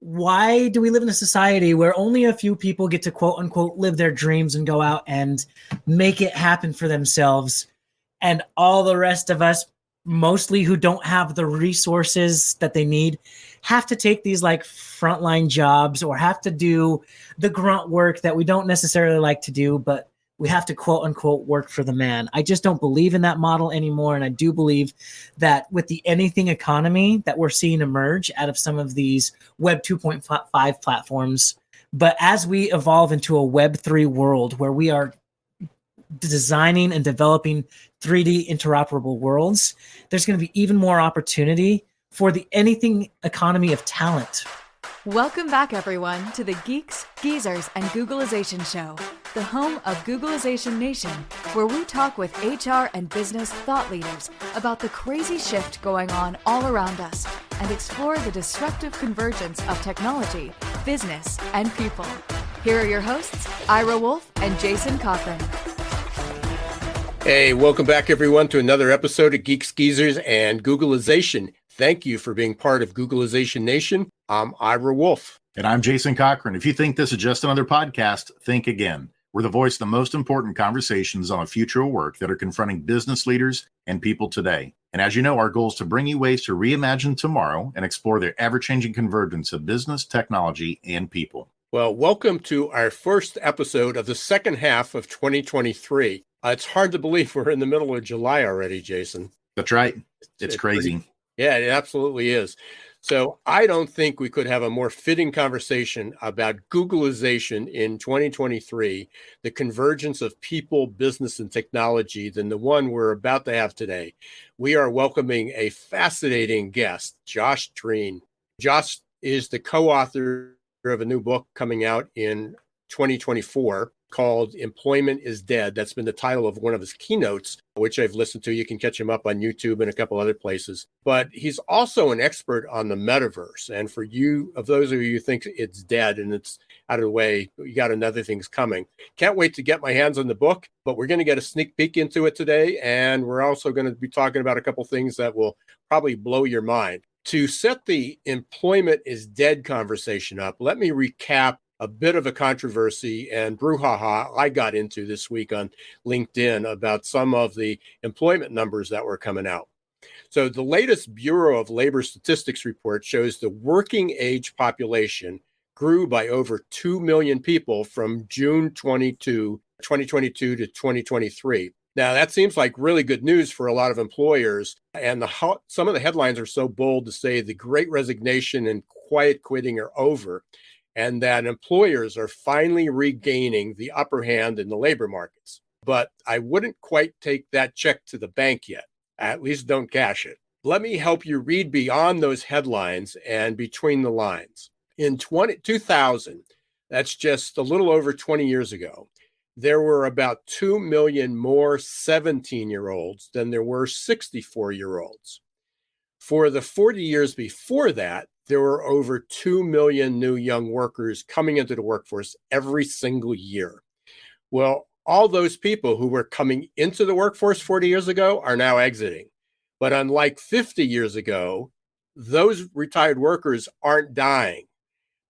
why do we live in a society where only a few people get to quote unquote live their dreams and go out and make it happen for themselves, and all the rest of us, mostly who don't have the resources that they need, have to take these like frontline jobs or have to do the grunt work that we don't necessarily like to do, but we have to quote unquote work for the man. I just don't believe in that model anymore. And I do believe that with the anything economy that we're seeing emerge out of some of these Web 2.5 platforms, but as we evolve into a Web 3 world where we are designing and developing 3D interoperable worlds, there's going to be even more opportunity for the anything economy of talent. Welcome back, everyone, to the Geeks, Geezers, and Googleization Show, the home of Googleization Nation, where we talk with HR and business thought leaders about the crazy shift going on all around us and explore the disruptive convergence of technology, business, and people. Here are your hosts, Ira Wolf and Jason Cochran. Hey, welcome back, everyone, to another episode of Geeks, Geezers, and Googleization. Thank you for being part of Googleization Nation. I'm Ira Wolf. And I'm Jason Cochran. If you think this is just another podcast, think again. We're the voice of the most important conversations on the future of work that are confronting business leaders and people today. And as you know, our goal is to bring you ways to reimagine tomorrow and explore the ever-changing convergence of business, technology, and people. Well, welcome to our first episode of the second half of 2023. It's hard to believe we're in the middle of July already, Jason. That's right. It's crazy. Yeah, it absolutely is. So I don't think we could have a more fitting conversation about Googleization in 2023, the convergence of people, business, and technology, than the one we're about to have today. We are welcoming a fascinating guest, Josh Drean. Josh is the co-author of a new book coming out in 2024 called Employment is Dead. That's been the title of one of his keynotes, which I've listened to. You can catch him up on YouTube and a couple other places. But he's also an expert on the metaverse. And for you, of those of you who think it's dead and it's out of the way, you got another things coming. Can't wait to get my hands on the book, but we're going to get a sneak peek into it today. And we're also going to be talking about a couple things that will probably blow your mind. To set the employment is dead conversation up, let me recap a bit of a controversy and brouhaha I got into this week on LinkedIn about some of the employment numbers that were coming out. So the latest Bureau of Labor Statistics report shows the working age population grew by over 2 million people from June 2022 to 2023. Now, that seems like really good news for a lot of employers. And some of the headlines are so bold to say the Great Resignation and quiet quitting are over, and that employers are finally regaining the upper hand in the labor markets. But I wouldn't quite take that check to the bank yet. At least don't cash it. Let me help you read beyond those headlines and between the lines. In 2000, that's just a little over 20 years ago, there were about 2 million more 17-year-olds than there were 64-year-olds. For the 40 years before that, there were over 2 million new young workers coming into the workforce every single year. Well, all those people who were coming into the workforce 40 years ago are now exiting. But unlike 50 years ago, those retired workers aren't dying.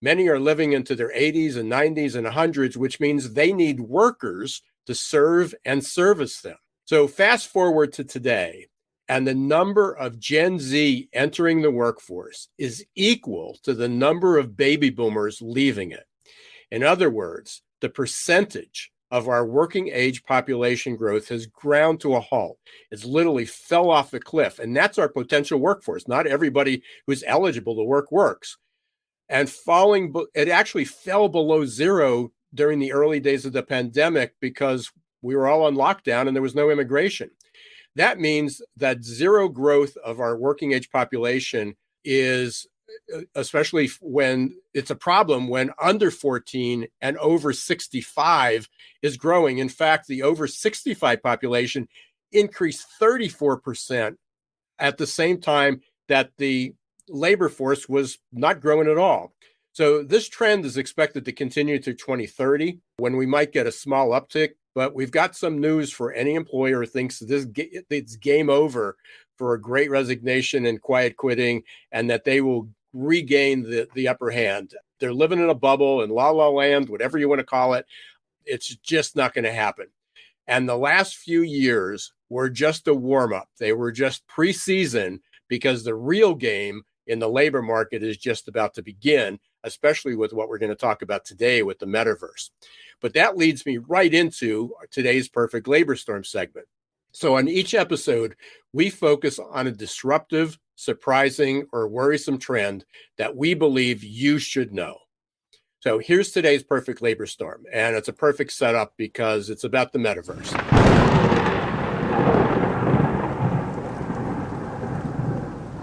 Many are living into their 80s and 90s and 100s, which means they need workers to serve and service them. So fast forward to today, and the number of Gen Z entering the workforce is equal to the number of baby boomers leaving it. In other words, the percentage of our working age population growth has ground to a halt. It's literally fell off the cliff. And that's our potential workforce. Not everybody who's eligible to work works. And it actually fell below zero during the early days of the pandemic because we were all on lockdown and there was no immigration. That means that zero growth of our working age population is, especially when it's a problem when under 14 and over 65 is growing. In fact, the over 65 population increased 34% at the same time that the labor force was not growing at all. So this trend is expected to continue to 2030 when we might get a small uptick. But we've got some news for any employer who thinks it's game over for a Great Resignation and quiet quitting, and that they will regain the upper hand. They're living in a bubble in la la land, whatever you want to call it. It's just not going to happen. And the last few years were just a warm-up. They were just preseason, because the real game in the labor market is just about to begin, especially with what we're going to talk about today with the metaverse. But that leads me right into today's Perfect Labor Storm segment. So on each episode, we focus on a disruptive, surprising, or worrisome trend that we believe you should know. So here's today's Perfect Labor Storm, and it's a perfect setup because it's about the metaverse.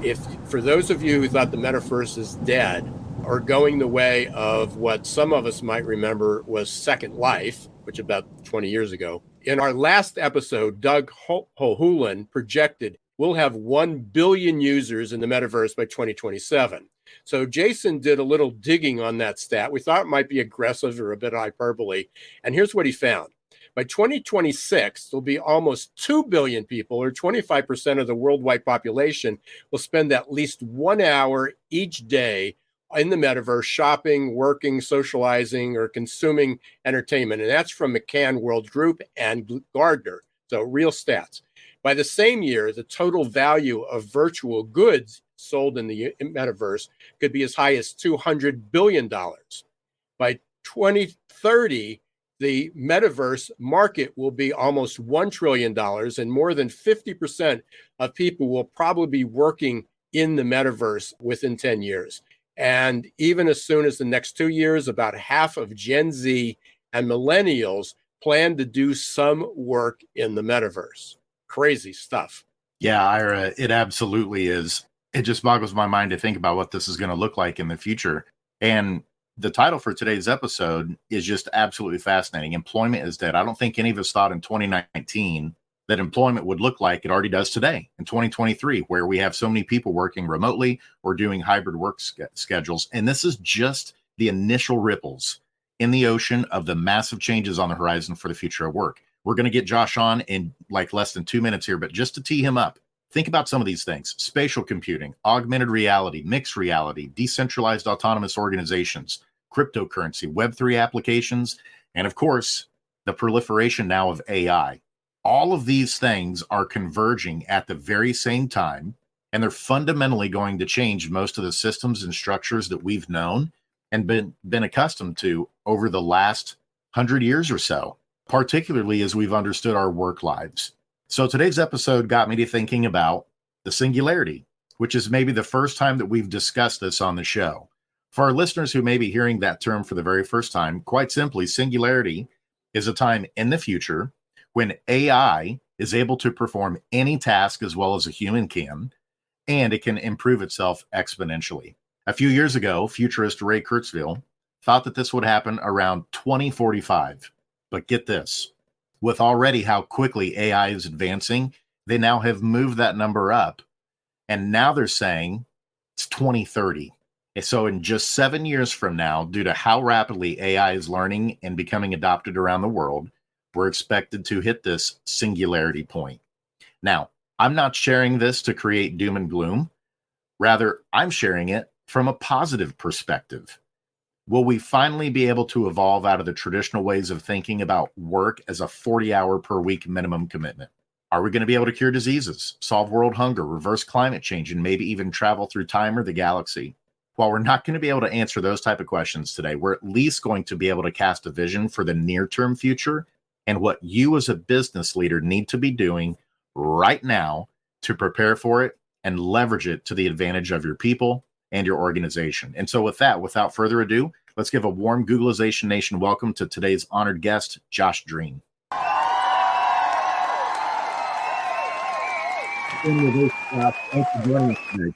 If for those of you who thought the metaverse is dead or going the way of what some of us might remember was Second Life, which about 20 years ago, in our last episode, Doug Hohulin projected we'll have 1 billion users in the metaverse by 2027. So Jason did a little digging on that stat. We thought it might be aggressive or a bit hyperbole. And here's what he found. By 2026, there'll be almost 2 billion people, or 25% of the worldwide population, will spend at least 1 hour each day in the metaverse shopping, working, socializing, or consuming entertainment. And that's from McCann World Group and Gardner. So real stats. By the same year, the total value of virtual goods sold in the metaverse could be as high as $200 billion. By 2030, the metaverse market will be almost $1 trillion, and more than 50% of people will probably be working in the metaverse within 10 years. And even as soon as the next 2 years, about half of Gen Z and millennials plan to do some work in the metaverse. Crazy stuff. Yeah, Ira, it absolutely is. It just boggles my mind to think about what this is going to look like in the future. And the title for today's episode is just absolutely fascinating. Employment is dead. I don't think any of us thought in 2019 that employment would look like it already does today in 2023, where we have so many people working remotely or doing hybrid work schedules. And this is just the initial ripples in the ocean of the massive changes on the horizon for the future of work. We're going to get Josh on in like less than 2 minutes here, but just to tee him up, think about some of these things: spatial computing, augmented reality, mixed reality, decentralized autonomous organizations, cryptocurrency, Web3 applications, and of course, the proliferation now of AI. All of these things are converging at the very same time, and they're fundamentally going to change most of the systems and structures that we've known and been accustomed to over the last 100 years or so, particularly as we've understood our work lives. So today's episode got me to thinking about the singularity, which is maybe the first time that we've discussed this on the show. For our listeners who may be hearing that term for the very first time, quite simply, singularity is a time in the future when AI is able to perform any task as well as a human can, and it can improve itself exponentially. A few years ago, futurist Ray Kurzweil thought that this would happen around 2045. But get this, with already how quickly AI is advancing, they now have moved that number up. And now they're saying it's 2030. So in just 7 years from now, due to how rapidly AI is learning and becoming adopted around the world, we're expected to hit this singularity point. Now, I'm not sharing this to create doom and gloom. Rather, I'm sharing it from a positive perspective. Will we finally be able to evolve out of the traditional ways of thinking about work as a 40-hour per week minimum commitment? Are we going to be able to cure diseases, solve world hunger, reverse climate change, and maybe even travel through time or the galaxy? While we're not going to be able to answer those type of questions today, we're at least going to be able to cast a vision for the near-term future and what you as a business leader need to be doing right now to prepare for it and leverage it to the advantage of your people and your organization. And so with that, without further ado, let's give a warm Googleization Nation welcome to today's honored guest, Josh Drean. Thanks for joining us today.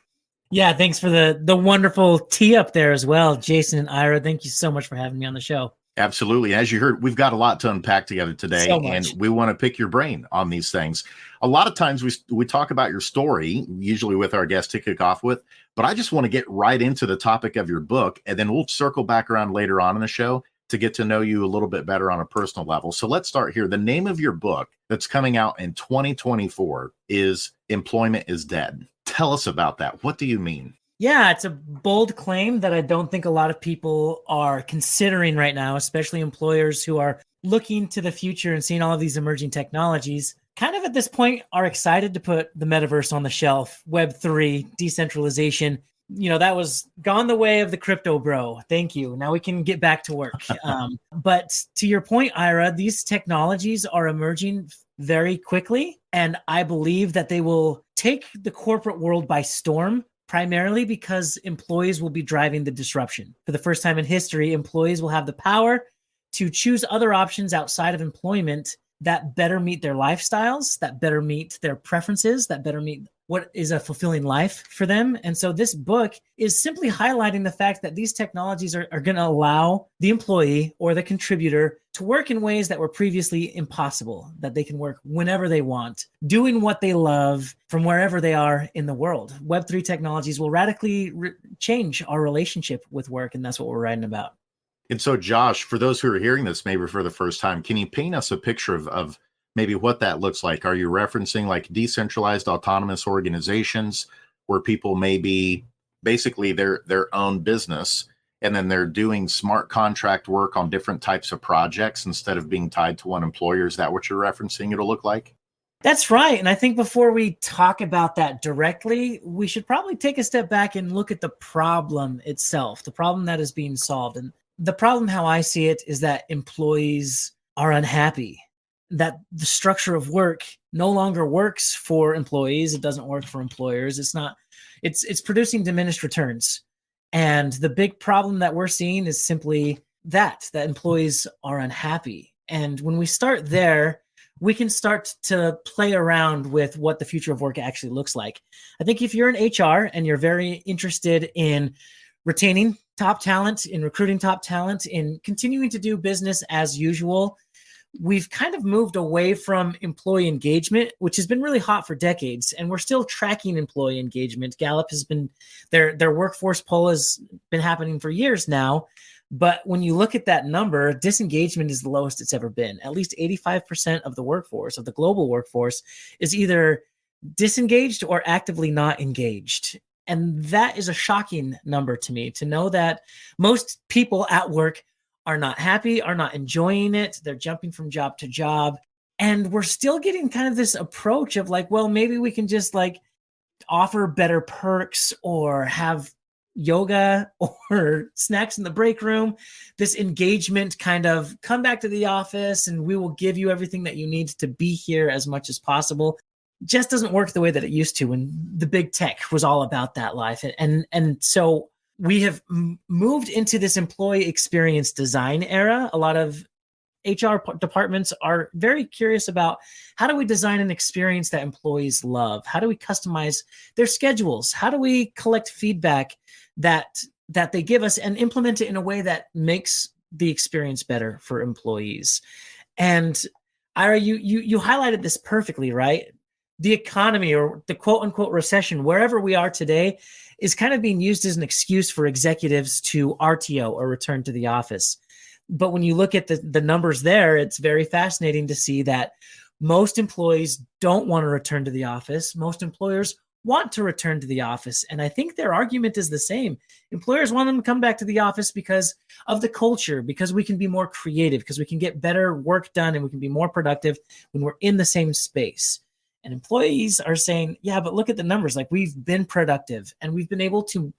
Yeah, thanks for the wonderful tee up there as well, Jason and Ira. Thank you so much for having me on the show. Absolutely. As you heard, we've got a lot to unpack together today, and we want to pick your brain on these things. A lot of times we talk about your story, usually with our guest to kick off with, but I just want to get right into the topic of your book, and then we'll circle back around later on in the show to get to know you a little bit better on a personal level. So let's start here. The name of your book that's coming out in 2024 is Employment is Dead. Tell us about that. What do you mean? Yeah, it's a bold claim that I don't think a lot of people are considering right now, especially employers who are looking to the future and seeing all of these emerging technologies. Kind of at this point are excited to put the metaverse on the shelf, Web3, decentralization. That was gone the way of the crypto bro. Thank you. Now we can get back to work. But to your point, Ira, these technologies are emerging very quickly. And I believe that they will take the corporate world by storm, primarily because employees will be driving the disruption. For the first time in history, employees will have the power to choose other options outside of employment that better meet their lifestyles, that better meet their preferences, that better meet what is a fulfilling life for them. And so this book is simply highlighting the fact that these technologies are going to allow the employee or the contributor to work in ways that were previously impossible, that they can work whenever they want, doing what they love from wherever they are in the world. Web3 technologies will radically change our relationship with work, and that's what we're writing about. And so, Josh, for those who are hearing this maybe for the first time, can you paint us a picture of maybe what that looks like? Are you referencing like decentralized autonomous organizations where people may be basically their own business, and then they're doing smart contract work on different types of projects instead of being tied to one employer? Is that what you're referencing it'll look like? That's right. And I think before we talk about that directly, we should probably take a step back and look at the problem itself, the problem that is being solved. And the problem, how I see it, is that employees are unhappy, that the structure of work no longer works for employees. It doesn't work for employers. It's producing diminished returns. And the big problem that we're seeing is simply that employees are unhappy. And when we start there, we can start to play around with what the future of work actually looks like. I think if you're in HR and you're very interested in retaining top talent, in recruiting top talent, in continuing to do business as usual, we've kind of moved away from employee engagement, which has been really hot for decades. And we're still tracking employee engagement. Gallup has been, their workforce poll has been happening for years now. But when you look at that number, disengagement is the lowest it's ever been. At least 85% of the workforce, of the global workforce, is either disengaged or actively not engaged. And that is a shocking number to me, to know that most people at work are not happy, are not enjoying it. They're jumping from job to job. And we're still getting kind of this approach of like, well, maybe we can just like offer better perks or have yoga or snacks in the break room. This engagement kind of come back to the office and we will give you everything that you need to be here as much as possible. Just doesn't work the way that it used to when the big tech was all about that life. And so we have moved into this employee experience design era. A lot of HR departments are very curious about how do we design an experience that employees love? How do we customize their schedules? How do we collect feedback that they give us and implement it in a way that makes the experience better for employees? And Ira, you highlighted this perfectly, right? The economy, or the quote unquote recession, wherever we are today, is kind of being used as an excuse for executives to RTO, or return to the office. But when you look at the numbers there, it's very fascinating to see that most employees don't want to return to the office. Most employers want to return to the office. And I think their argument is the same. Employers want them to come back to the office because of the culture, because we can be more creative, because we can get better work done, and we can be more productive when we're in the same space. And employees are saying, yeah, but look at the numbers. Like, we've been productive and we've been able to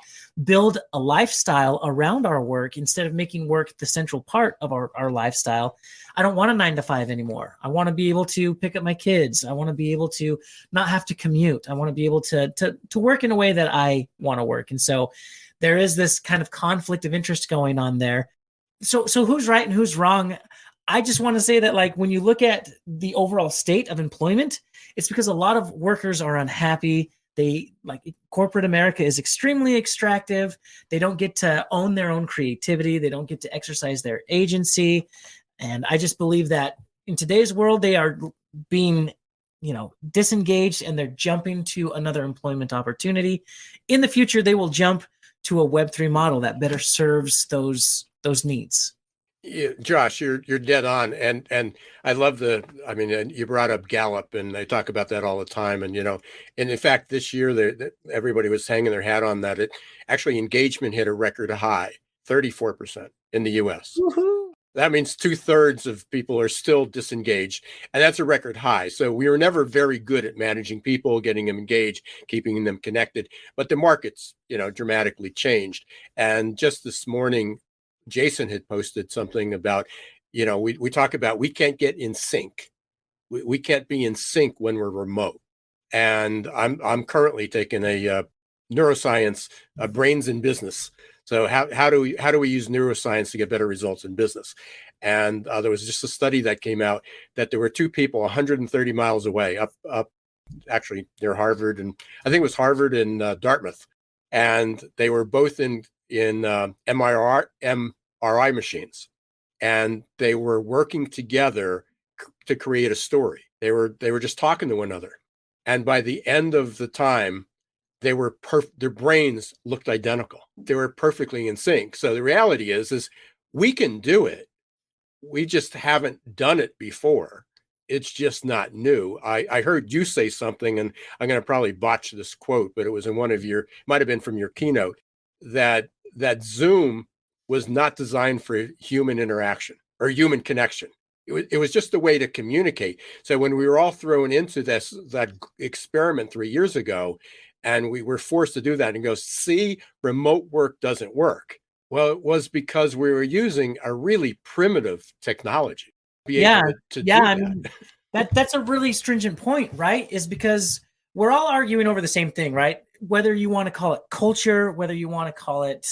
build a lifestyle around our work instead of making work the central part of our lifestyle. I don't want a 9-to-5 anymore. I want to be able to pick up my kids. I want to be able to not have to commute. I want to be able to work in a way that I want to work. And so there is this kind of conflict of interest going on there. So who's right and who's wrong? I just want to say that, like, when you look at the overall state of employment, it's because a lot of workers are unhappy. Corporate America is extremely extractive. They don't get to own their own creativity. They don't get to exercise their agency. And I just believe that in today's world, they are being, disengaged, and they're jumping to another employment opportunity. In the future, they will jump to a Web3 model that better serves those needs. Yeah, Josh, you're dead on, and I love and you brought up Gallup, and I talk about that all the time, and and in fact, this year everybody was hanging their hat on that. It actually engagement hit a record high, 34% in the U.S. Woohoo. That means 2/3 of people are still disengaged, and that's a record high. So we were never very good at managing people, getting them engaged, keeping them connected. But the markets, dramatically changed. And just this morning, Jason had posted something about, we talk about we can't get in sync. We can't be in sync when we're remote. And I'm currently taking a neuroscience, brains in business. So how do we use neuroscience to get better results in business? And there was just a study that came out that there were two people 130 miles away, up actually near Harvard, and I think it was Harvard and Dartmouth, and they were both in MRI machines, and they were working together to create a story. They were just talking to one another, and by the end of the time, their brains looked identical. They were perfectly in sync. So the reality is we can do it. We just haven't done it before. It's just not new. I heard you say something, and I'm going to probably botch this quote, but it was in might have been from your keynote, that Zoom was not designed for human interaction or human connection. It was just a way to communicate. So when we were all thrown into that experiment 3 years ago, and we were forced to do that and go, see, remote work doesn't work. Well, it was because we were using a really primitive technology. That's a really stringent point, right? Is because we're all arguing over the same thing, right? Whether you want to call it culture, whether you want to call it,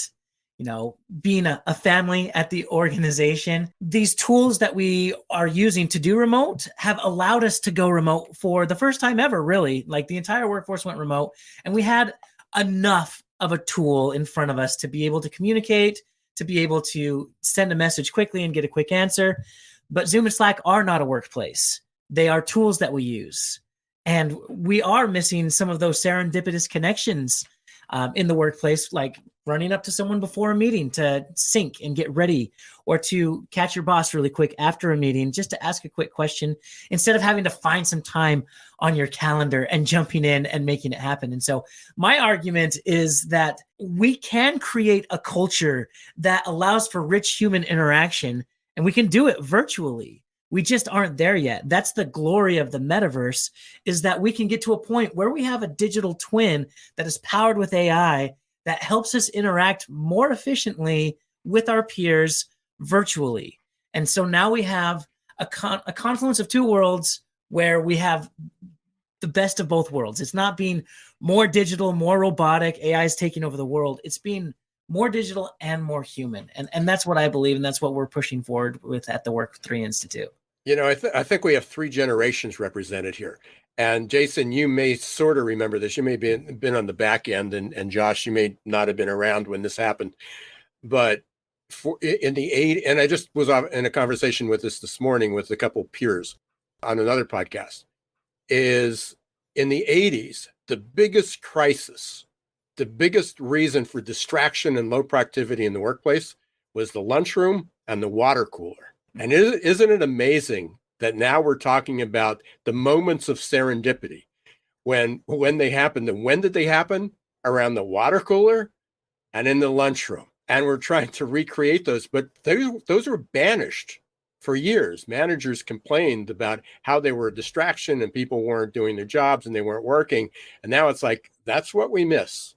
being a family at the organization, these tools that we are using to do remote have allowed us to go remote for the first time ever, really. Like the entire workforce went remote, and we had enough of a tool in front of us to be able to communicate, to be able to send a message quickly and get a quick answer. But Zoom and Slack are not a workplace. They are tools that we use. And we are missing some of those serendipitous connections in the workplace, like running up to someone before a meeting to sync and get ready, or to catch your boss really quick after a meeting just to ask a quick question, instead of having to find some time on your calendar and jumping in and making it happen. And so my argument is that we can create a culture that allows for rich human interaction, and we can do it virtually. We just aren't there yet. That's the glory of the metaverse, is that we can get to a point where we have a digital twin that is powered with AI that helps us interact more efficiently with our peers virtually. And so now we have a confluence of two worlds where we have the best of both worlds. It's not being more digital, more robotic, AI is taking over the world. It's being more digital and more human. And that's what I believe, and that's what we're pushing forward with at the Work3 Institute. I think we have 3 generations represented here. And Jason, you may sort of remember this. You may have been on the back end, and Josh, you may not have been around when this happened. But in the 80s, and I just was in a conversation with this morning with a couple of peers on another podcast, is in the 80s, the biggest crisis, the biggest reason for distraction and low productivity in the workplace was the lunchroom and the water cooler. And isn't it amazing that now we're talking about the moments of serendipity when they happened? And when did they happen? Around the water cooler and in the lunchroom. And we're trying to recreate those, but those were banished for years. Managers complained about how they were a distraction and people weren't doing their jobs and they weren't working. And now it's like, that's what we miss.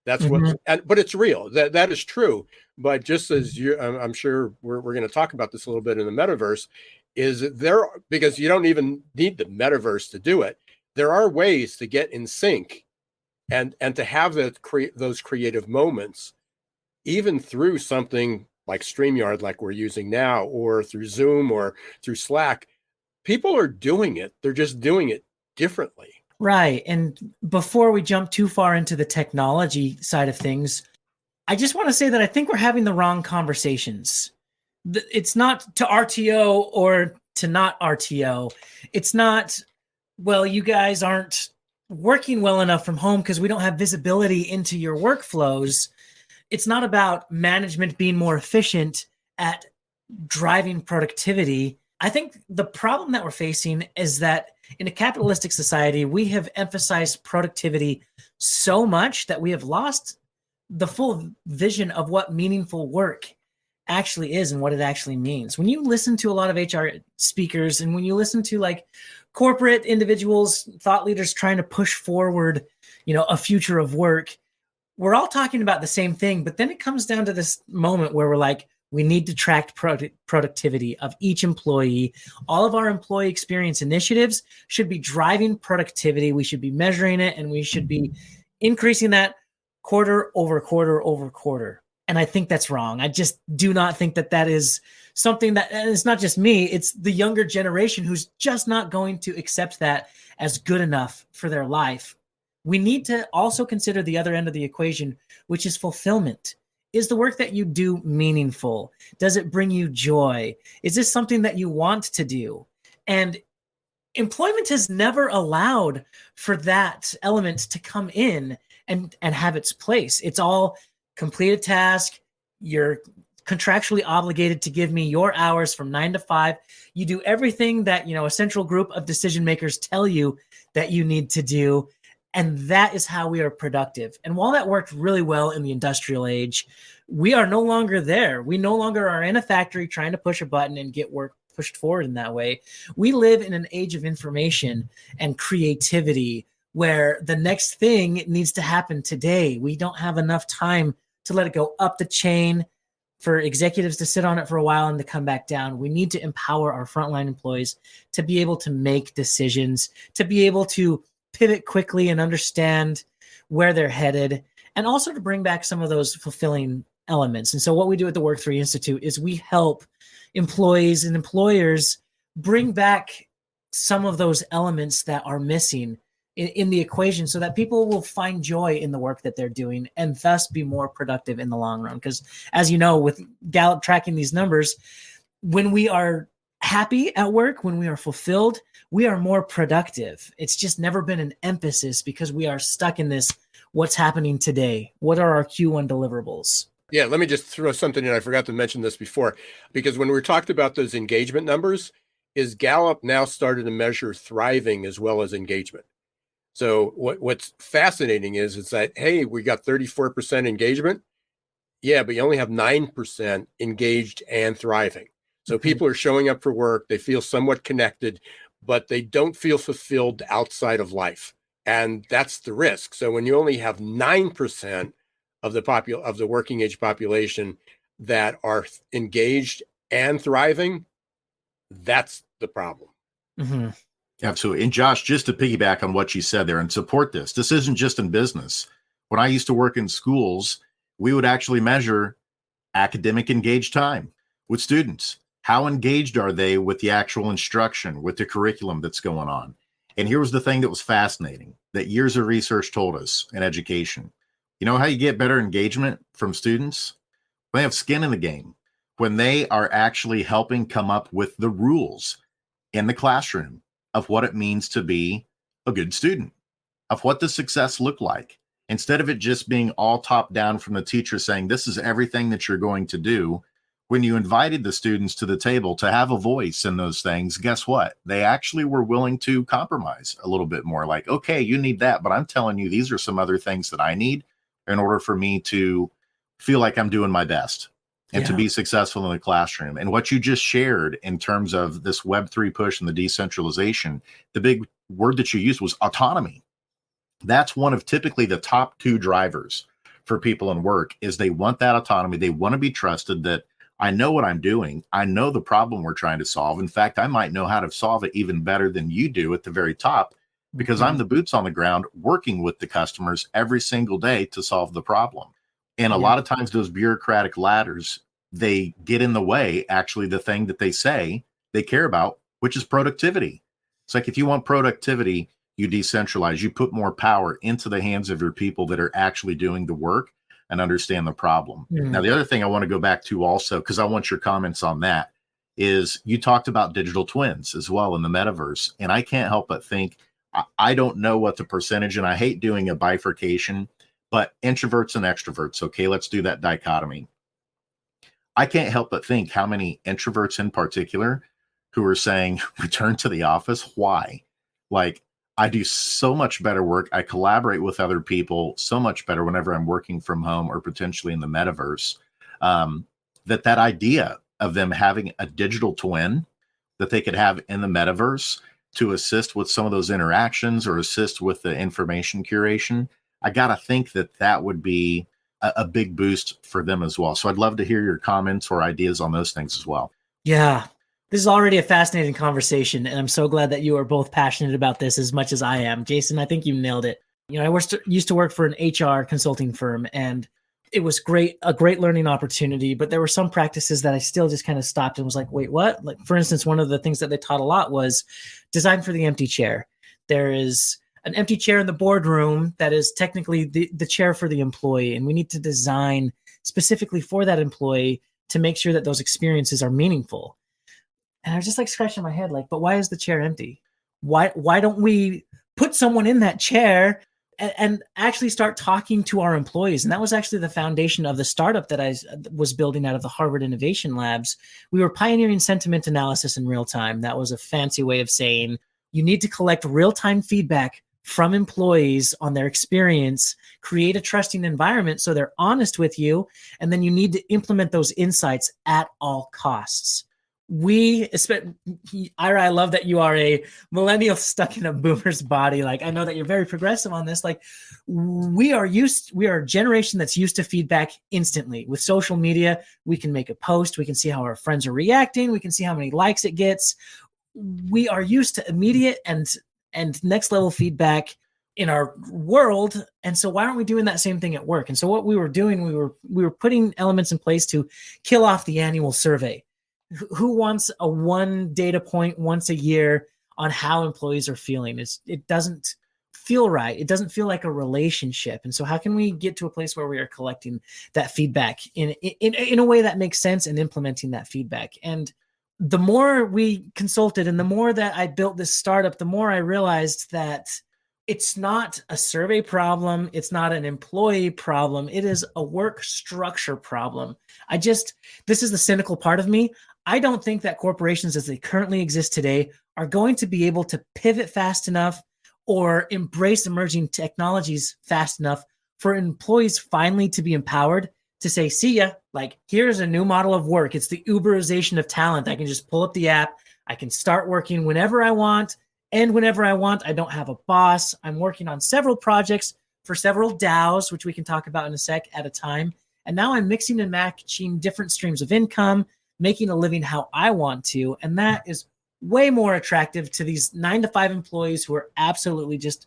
That's but it's real. That is true. But just as I'm sure we're going to talk about this a little bit in the metaverse, because you don't even need the metaverse to do it. There are ways to get in sync and to have those creative moments, even through something like StreamYard, like we're using now, or through Zoom or through Slack. People are doing it. They're just doing it differently. Right. And before we jump too far into the technology side of things, I just want to say that I think we're having the wrong conversations. It's not to RTO or to not RTO. It's not, well, you guys aren't working well enough from home because we don't have visibility into your workflows. It's not about management being more efficient at driving productivity. I think the problem that we're facing is that in a capitalistic society, we have emphasized productivity so much that we have lost the full vision of what meaningful work actually is and what it actually means. When you listen to a lot of HR speakers and when you listen to like corporate individuals, thought leaders trying to push forward, a future of work, we're all talking about the same thing. But then it comes down to this moment where we're like, we need to track productivity of each employee. All of our employee experience initiatives should be driving productivity. We should be measuring it, and we should be increasing that quarter over quarter over quarter. And I think that's wrong. I just do not think that that is something that, and it's not just me, it's the younger generation who's just not going to accept that as good enough for their life. We need to also consider the other end of the equation, which is fulfillment. Is the work that you do meaningful? Does it bring you joy? Is this something that you want to do? And employment has never allowed for that element to come in and have its place. It's all complete a task. You're contractually obligated to give me your hours from 9 to 5. You do everything that, a central group of decision makers tell you that you need to do. And that is how we are productive. And while that worked really well in the industrial age, we are no longer there. We no longer are in a factory trying to push a button and get work pushed forward in that way. We live in an age of information and creativity where the next thing needs to happen today. We don't have enough time to let it go up the chain for executives to sit on it for a while and to come back down. We need to empower our frontline employees to be able to make decisions, to be able to pivot quickly and understand where they're headed, and also to bring back some of those fulfilling elements. And so what we do at the Work3 Institute is we help employees and employers bring back some of those elements that are missing in the equation so that people will find joy in the work that they're doing and thus be more productive in the long run. Because as you know, with Gallup tracking these numbers, when we are happy at work, when we are fulfilled, we are more productive. It's just never been an emphasis because we are stuck in this, what's happening today? What are our Q1 deliverables? Yeah, let me just throw something in. I forgot to mention this before, because when we talked about those engagement numbers, is Gallup now started to measure thriving as well as engagement. So what's fascinating is that, hey, we got 34% engagement. Yeah, but you only have 9% engaged and thriving. So people are showing up for work. They feel somewhat connected, but they don't feel fulfilled outside of life. And that's the risk. So when you only have 9% of the working age population that are engaged and thriving, that's the problem. Mm-hmm. Absolutely. And Josh, just to piggyback on what you said there and support this isn't just in business. When I used to work in schools, we would actually measure academic engaged time with students. How engaged are they with the actual instruction, with the curriculum that's going on? And here was the thing that was fascinating that years of research told us in education. You know how you get better engagement from students? When they have skin in the game, when they are actually helping come up with the rules in the classroom of what it means to be a good student, of what the success looked like. Instead of it just being all top down from the teacher saying, this is everything that you're going to do. When you invited the students to the table to have a voice in those things, guess what? They actually were willing to compromise a little bit more. Like, okay, you need that, but I'm telling you, these are some other things that I need in order for me to feel like I'm doing my best and to be successful in the classroom. And what you just shared in terms of this Web3 push and the decentralization, the big word that you used was autonomy. That's one of typically the top 2 drivers for people in work is they want that autonomy. They want to be trusted that I know what I'm doing. I know the problem we're trying to solve. In fact, I might know how to solve it even better than you do at the very top because I'm the boots on the ground working with the customers every single day to solve the problem. And a lot of times those bureaucratic ladders, they get in the way, actually, the thing that they say they care about, which is productivity. It's like if you want productivity, you decentralize, you put more power into the hands of your people that are actually doing the work and understand the problem. Now, the other thing I want to go back to also, because I want your comments on that, is you talked about digital twins as well in the metaverse. And I can't help but think, I don't know what the percentage, and I hate doing a bifurcation, but introverts and extroverts. Okay, let's do that dichotomy. I can't help but think how many introverts in particular who are saying, return to the office. Why? Like, I do so much better work. I collaborate with other people so much better whenever I'm working from home or potentially in the metaverse. That idea of them having a digital twin that they could have in the metaverse to assist with some of those interactions or assist with the information curation, I got to think that would be a big boost for them as well. So I'd love to hear your comments or ideas on those things as well. Yeah. This is already a fascinating conversation, and I'm so glad that you are both passionate about this as much as I am. Jason, I think you nailed it. You know, I used to work for an HR consulting firm, and it was a great learning opportunity, but there were some practices that I still just kind of stopped and was like, wait, what? Like, for instance, one of the things that they taught a lot was design for the empty chair. There is an empty chair in the boardroom that is technically the chair for the employee, and we need to design specifically for that employee to make sure that those experiences are meaningful. And I was just like scratching my head, like, but why is the chair empty? Why don't we put someone in that chair and actually start talking to our employees? And that was actually the foundation of the startup that I was building out of the Harvard Innovation Labs. We were pioneering sentiment analysis in real time. That was a fancy way of saying you need to collect real-time feedback from employees on their experience, create a trusting environment so they're honest with you, and then you need to implement those insights at all costs. Ira, I love that you are a millennial stuck in a boomer's body. Like, I know that you're very progressive on this. Like, we are a generation that's used to feedback instantly. With social media, we can make a post, we can see how our friends are reacting, we can see how many likes it gets. We are used to immediate and next level feedback in our world. And so why aren't we doing that same thing at work? And so what we were doing, we were putting elements in place to kill off the annual survey. Who wants a one data point once a year on how employees are feeling? It doesn't feel right. It doesn't feel like a relationship. And so how can we get to a place where we are collecting that feedback in a way that makes sense and implementing that feedback? And the more we consulted and the more that I built this startup, the more I realized that it's not a survey problem. It's not an employee problem. It is a work structure problem. This is the cynical part of me. I don't think that corporations as they currently exist today are going to be able to pivot fast enough or embrace emerging technologies fast enough for employees finally to be empowered to say, see ya, like, here's a new model of work. It's the Uberization of talent. I can just pull up the app. I can start working whenever I want. And whenever I want, I don't have a boss. I'm working on several projects for several DAOs, which we can talk about in a sec, at a time. And now I'm mixing and matching different streams of income, making a living how I want to. And that is way more attractive to these 9-to-5 employees who are absolutely just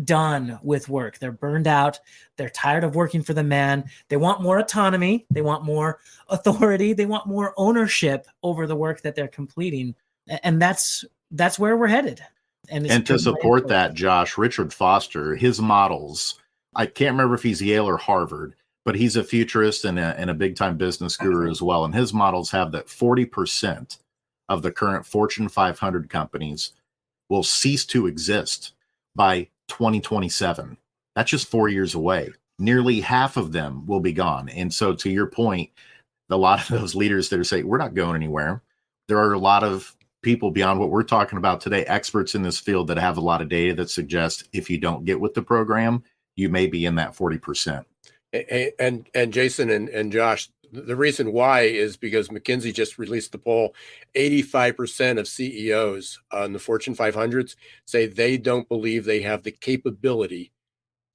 done with work. They're burned out. They're tired of working for the man. They want more autonomy. They want more authority. They want more ownership over the work that they're completing. And that's where we're headed. And to support that, Josh, Richard Foster, his models, I can't remember if he's Yale or Harvard, but he's a futurist and a big-time business guru as well. And his models have that 40% of the current Fortune 500 companies will cease to exist by 2027. That's just 4 years away. Nearly half of them will be gone. And so to your point, a lot of those leaders that are saying, we're not going anywhere. There are a lot of people beyond what we're talking about today, experts in this field that have a lot of data that suggests if you don't get with the program, you may be in that 40%. And Jason and Josh, the reason why is because McKinsey just released the poll. 85% of CEOs on the Fortune 500s say they don't believe they have the capability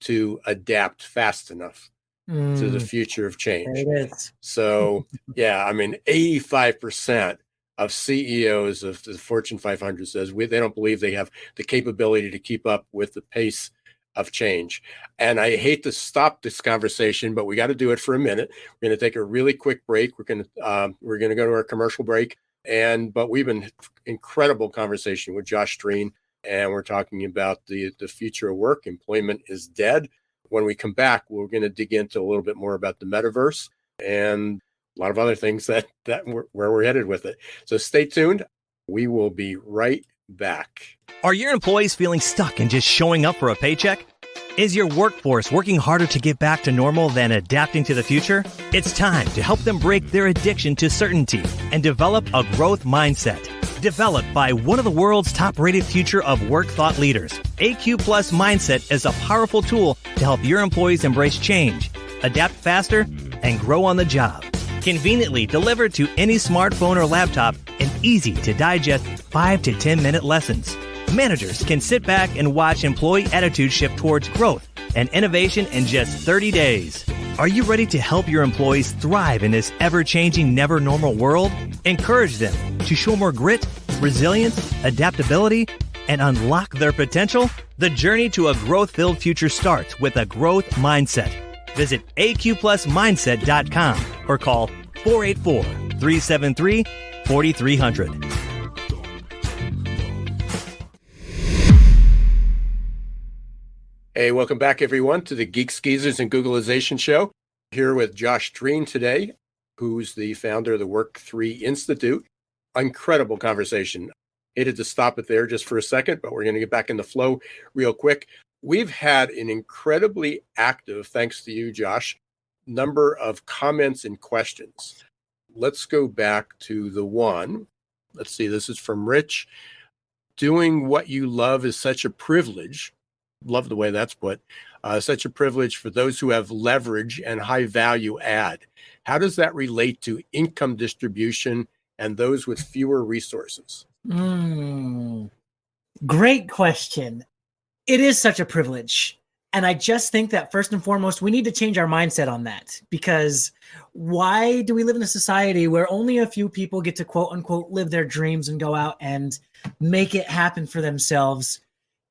to adapt fast enough to the future of change. There it is. So, yeah, I mean, 85% of CEOs of the Fortune 500 says they don't believe they have the capability to keep up with the pace of change. And I hate to stop this conversation, but we got to do it for a minute. We're going to take a really quick break. We're going to go to our commercial break. But we've been incredible conversation with Josh Drean, and we're talking about the future of work. Employment is dead. When we come back, we're going to dig into a little bit more about the metaverse and a lot of other things that where we're headed with it. So stay tuned. We will be right back. Are your employees feeling stuck and just showing up for a paycheck? Is your workforce working harder to get back to normal than adapting to the future? It's time to help them break their addiction to certainty and develop a growth mindset. Developed by one of the world's top-rated future of work thought leaders, AQ Plus Mindset is a powerful tool to help your employees embrace change, adapt faster, and grow on the job. Conveniently delivered to any smartphone or laptop and easy to digest 5 to 10 minute lessons. Managers can sit back and watch employee attitude shift towards growth and innovation in just 30 days. Are you ready to help your employees thrive in this ever-changing, never-normal world? Encourage them to show more grit, resilience, adaptability, and unlock their potential? The journey to a growth-filled future starts with a growth mindset. Visit aqplusmindset.com or call 484-373-4300. Hey, welcome back, everyone, to the Geeks, Geezers, and Googleization Show. Here with Josh Drean today, who's the founder of the Work3 Institute. Incredible conversation. Hated to stop it there just for a second, but we're going to get back in the flow real quick. We've had an incredibly active, thanks to you, Josh, number of comments and questions. Let's go back to the one. Let's see, this is from Rich. Doing what you love is such a privilege. Love the way that's put. Such a privilege for those who have leverage and high value add. How does that relate to income distribution and those with fewer resources? Great question. It is such a privilege. And I just think that first and foremost, we need to change our mindset on that, because why do we live in a society where only a few people get to quote unquote live their dreams and go out and make it happen for themselves?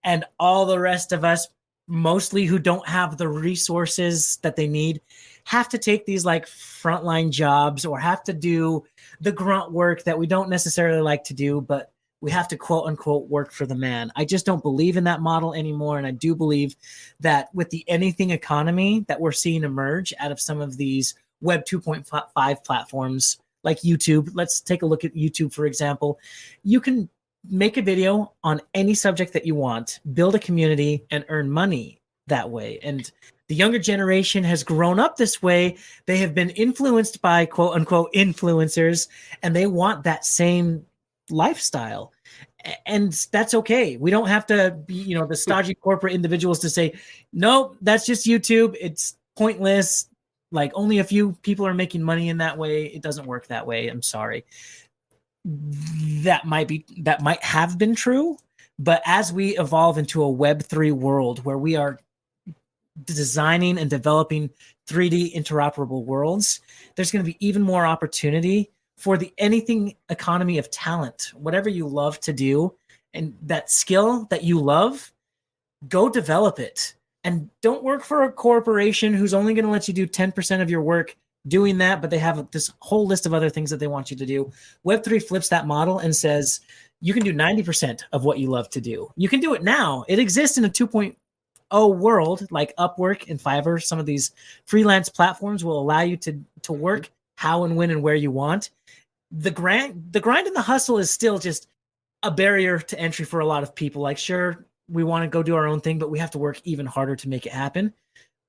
And all the rest of us, mostly who don't have the resources that they need, have to take these like frontline jobs or have to do the grunt work that we don't necessarily like to do, but we have to quote unquote work for the man. I just don't believe in that model anymore. And I do believe that with the anything economy that we're seeing emerge out of some of these Web 2.5 platforms like YouTube, let's take a look at YouTube, for example. You can make a video on any subject that you want, build a community, and earn money that way. And the younger generation has grown up this way. They have been influenced by quote unquote influencers, and they want that same lifestyle. And that's okay. We don't have to be, the stodgy corporate individuals to say, no, that's just YouTube. It's pointless. Like only a few people are making money in that way. It doesn't work that way. I'm sorry. That might have been true, but as we evolve into a Web3 world where we are designing and developing 3D interoperable worlds, there's going to be even more opportunity for the anything economy of talent. Whatever you love to do and that skill that you love, go develop it. And don't work for a corporation who's only going to let you do 10% of your work doing that, but they have this whole list of other things that they want you to do. Web3 flips that model and says, you can do 90% of what you love to do. You can do it now. It exists in a 2.0 world like Upwork and Fiverr. Some of these freelance platforms will allow you to work how and when and where you want. The grind and the hustle is still just a barrier to entry for a lot of people. Like, sure, we want to go do our own thing, but we have to work even harder to make it happen.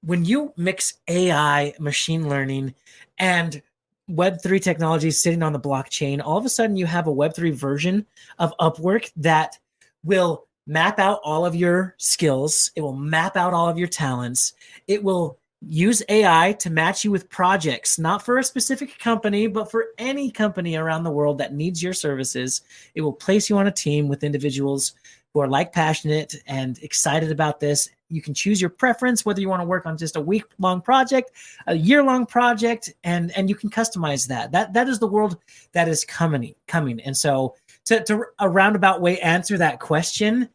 When you mix AI, machine learning, and Web3 technology sitting on the blockchain, all of a sudden you have a Web3 version of Upwork that will map out all of your skills. It will map out all of your talents. It will use AI to match you with projects, not for a specific company, but for any company around the world that needs your services. It will place you on a team with individuals who are like passionate and excited about this. You can choose your preference, whether you want to work on just a week-long project, a year-long project, and you can customize that. That is the world that is coming. And so to a roundabout way answer that question,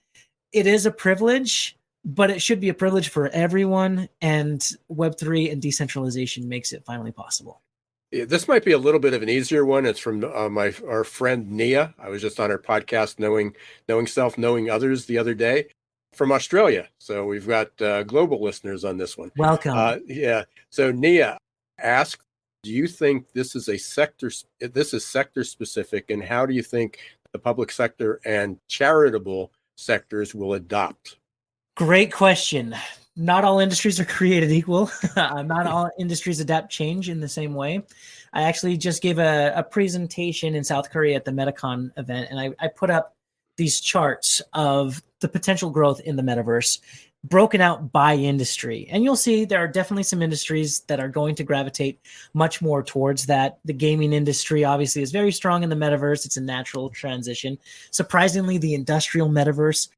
it is a privilege, but it should be a privilege for everyone. And Web3 and decentralization makes it finally possible. Yeah, this might be a little bit of an easier one. It's from our friend Nia. I was just on her podcast, Knowing Self, Knowing Others, the other day, from Australia. So we've got global listeners on this one. Welcome. Yeah. So Nia asked, do you think this is sector specific, and how do you think the public sector and charitable sectors will adopt? Great question. not all industries are created equal. Not all industries adapt change in the same way. I actually just gave a presentation in South Korea at the Metacon event, and I put up these charts of the potential growth in the metaverse broken out by industry. And you'll see there are definitely some industries that are going to gravitate much more towards that. The gaming industry obviously is very strong in the metaverse. It's a natural transition. Surprisingly, the industrial metaverse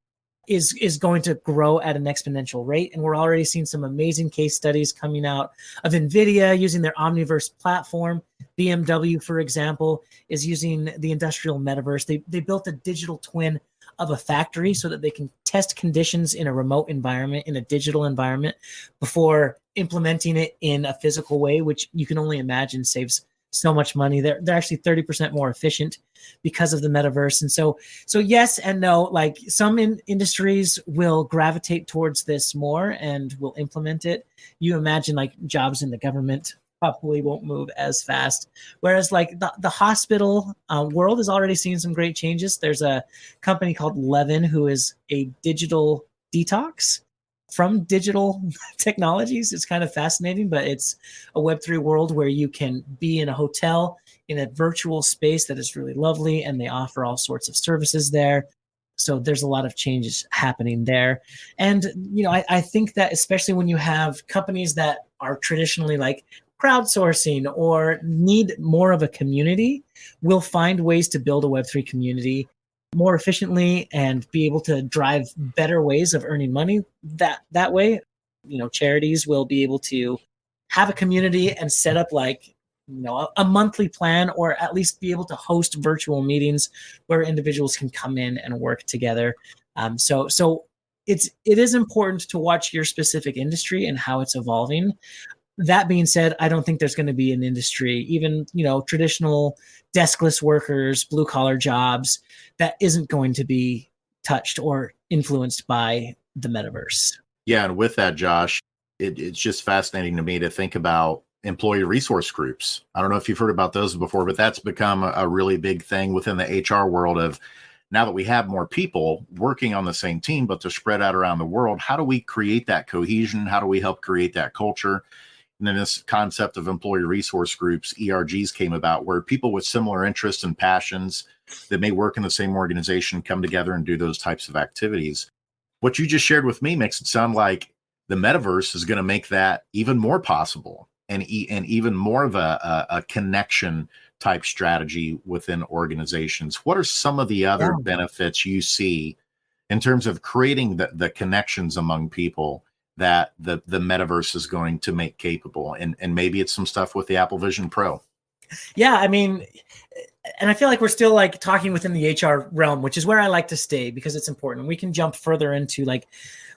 is going to grow at an exponential rate. And we're already seeing some amazing case studies coming out of NVIDIA using their Omniverse platform. BMW, for example, is using the industrial metaverse. They built a digital twin of a factory so that they can test conditions in a remote environment, in a digital environment, before implementing it in a physical way, which you can only imagine saves so much money. They're actually 30% more efficient because of the metaverse. And so yes and no, like some industries will gravitate towards this more and will implement it. You imagine like jobs in the government probably won't move as fast. Whereas like the hospital world is already seeing some great changes. There's a company called Levin who is a digital detox from digital technologies. It's kind of fascinating, but it's a Web3 world where you can be in a hotel in a virtual space that is really lovely, and they offer all sorts of services there. So there's a lot of changes happening there. And, you know, I think that especially when you have companies that are traditionally like crowdsourcing or need more of a community, will find ways to build a Web3 community more efficiently and be able to drive better ways of earning money that way. You know, charities will be able to have a community and set up like, you know, a monthly plan, or at least be able to host virtual meetings where individuals can come in and work together. So it is important to watch your specific industry and how it's evolving. That being said, I don't think there's going to be an industry, even, you know, traditional deskless workers, blue collar jobs, that isn't going to be touched or influenced by the metaverse. Yeah. And with that, Josh, it's just fascinating to me to think about employee resource groups. I don't know if you've heard about those before, but that's become a really big thing within the HR world of now that we have more people working on the same team, but they're spread out around the world. How do we create that cohesion? How do we help create that culture? And then this concept of employee resource groups, ERGs, came about, where people with similar interests and passions that may work in the same organization come together and do those types of activities. What you just shared with me makes it sound like the metaverse is going to make that even more possible and even more of a connection type strategy within organizations. What are some of the other benefits you see in terms of creating the connections among people that the metaverse is going to make capable? And maybe it's some stuff with the Apple Vision Pro. Yeah, I mean, and I feel like we're still like talking within the HR realm, which is where I like to stay because it's important. We can jump further into like,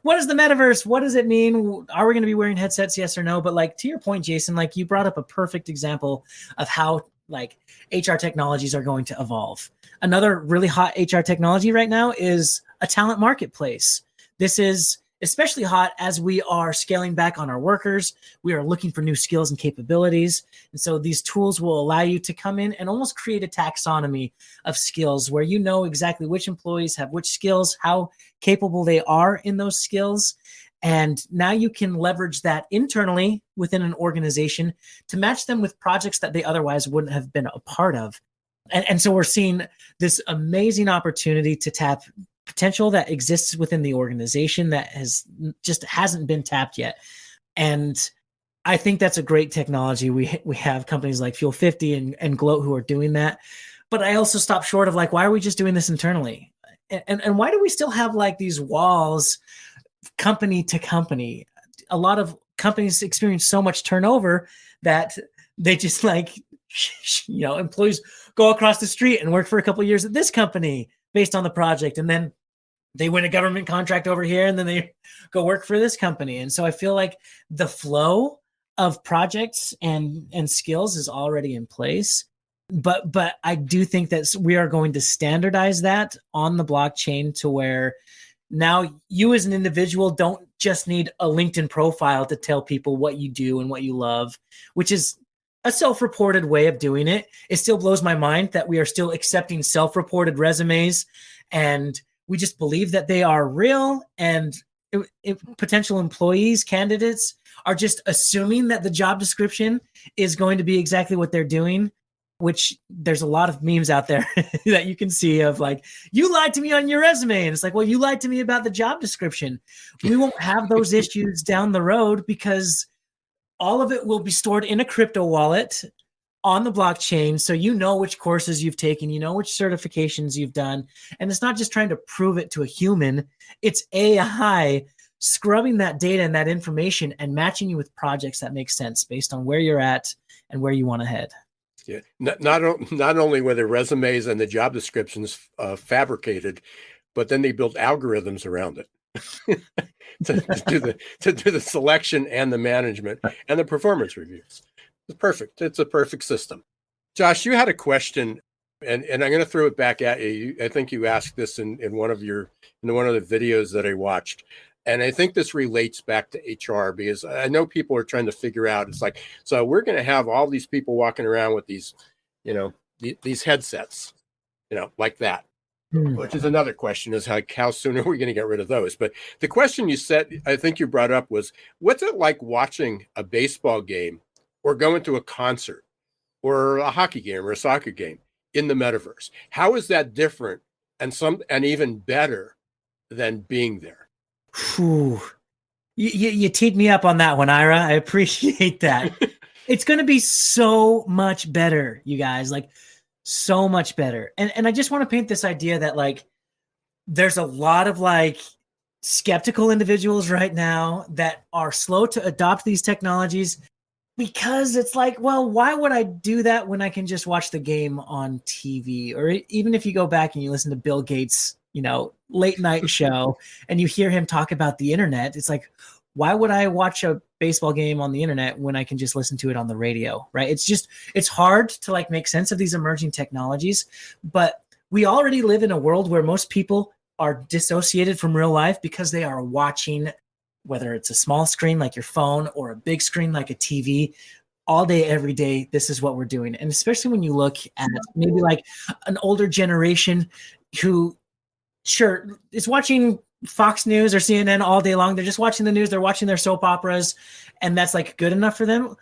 what is the metaverse? What does it mean? Are we going to be wearing headsets? Yes or no? But like, to your point, Jason, like you brought up a perfect example of how like HR technologies are going to evolve. Another really hot HR technology right now is a talent marketplace. This is especially hot as we are scaling back on our workers. We are looking for new skills and capabilities. And so these tools will allow you to come in and almost create a taxonomy of skills where you know exactly which employees have which skills, how capable they are in those skills. And now you can leverage that internally within an organization to match them with projects that they otherwise wouldn't have been a part of. And so we're seeing this amazing opportunity to tap potential that exists within the organization that hasn't been tapped yet. And I think that's a great technology. We have companies like Fuel 50 and Gloat who are doing that. But I also stop short of like, why are we just doing this internally? And why do we still have like these walls company to company? A lot of companies experience so much turnover that they just like, you know, employees go across the street and work for a couple of years at this company based on the project. And then they win a government contract over here and then they go work for this company. And so I feel like the flow of projects and skills is already in place. But I do think that we are going to standardize that on the blockchain to where now you as an individual don't just need a LinkedIn profile to tell people what you do and what you love, which is a self-reported way of doing it. It still blows my mind that we are still accepting self-reported resumes and we just believe that they are real. And potential employees, candidates are just assuming that the job description is going to be exactly what they're doing, which there's a lot of memes out there that you can see of like, you lied to me on your resume. And it's like, well, you lied to me about the job description. We won't have those issues down the road because all of it will be stored in a crypto wallet on the blockchain. So you know which courses you've taken, you know which certifications you've done. And it's not just trying to prove it to a human, it's AI scrubbing that data and that information and matching you with projects that make sense based on where you're at and where you want to head. Yeah, not only were the resumes and the job descriptions fabricated, but then they built algorithms around it to do the selection and the management and the performance reviews. It's perfect. It's a perfect system. Josh, you had a question, and I'm going to throw it back at you. I think you asked this in one of the videos that I watched. And I think this relates back to HR because I know people are trying to figure out, it's like, so we're going to have all these people walking around with these, these headsets, like that, which is another question is how soon are we going to get rid of those? But the question you said, I think you brought up was, what's it like watching a baseball game or going to a concert or a hockey game or a soccer game in the metaverse? How is that different and even better than being there? Whew. You teed me up on that one, Ira. I appreciate that. It's going to be so much better, you guys, like so much better. And I just want to paint this idea that like, there's a lot of like skeptical individuals right now that are slow to adopt these technologies because it's like, well, why would I do that when I can just watch the game on TV? Or even if you go back and you listen to Bill Gates, late night show and you hear him talk about the internet, it's like, why would I watch a baseball game on the internet when I can just listen to it on the radio, right? It's hard to like make sense of these emerging technologies, but we already live in a world where most people are dissociated from real life because they are watching, whether it's a small screen like your phone or a big screen like a TV, all day, every day. This is what we're doing. And especially when you look at maybe like an older generation who sure is watching Fox News or CNN all day long. They're just watching the news. They're watching their soap operas and that's like good enough for them.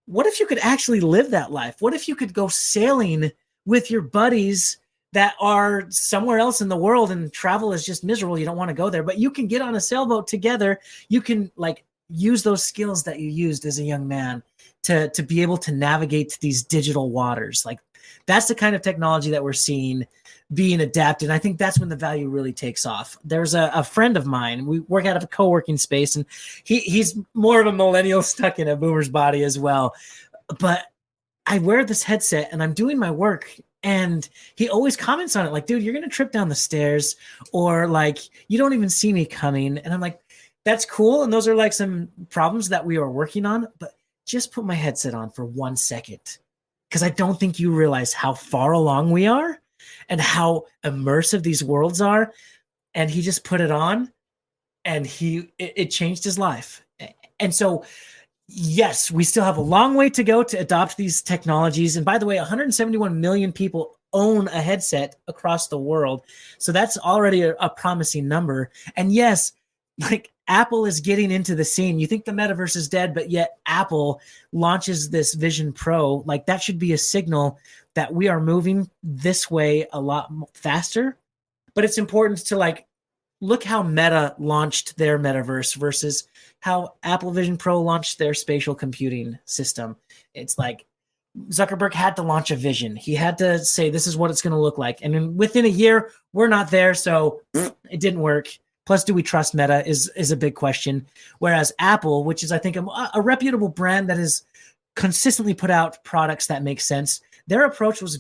What if you could actually live that life? What if you could go sailing with your buddies that are somewhere else in the world and travel is just miserable? You don't want to go there, but you can get on a sailboat together. You can like use those skills that you used as a young man to be able to navigate these digital waters. Like that's the kind of technology that we're seeing being adapted. And I think that's when the value really takes off. There's a friend of mine, we work out of a co-working space, and he's more of a millennial stuck in a boomer's body as well. But I wear this headset and I'm doing my work, and he always comments on it like, dude, you're going to trip down the stairs, or like, you don't even see me coming. And I'm like, that's cool. And those are like some problems that we are working on, but just put my headset on for 1 second. Because I don't think you realize how far along we are and how immersive these worlds are. And he just put it on and it changed his life. And so, yes, we still have a long way to go to adopt these technologies. And by the way, 171 million people own a headset across the world. So that's already a promising number. And yes, like Apple is getting into the scene. You think the metaverse is dead, but yet Apple launches this Vision Pro. Like that should be a signal that we are moving this way a lot faster. But it's important to like look how Meta launched their metaverse versus how Apple Vision Pro launched their spatial computing system. It's like Zuckerberg had to launch a vision. He had to say, this is what it's going to look like. And then within a year, we're not there. So it didn't work. Plus, do we trust Meta is a big question. Whereas Apple, which is, I think, a reputable brand that has consistently put out products that make sense, their approach was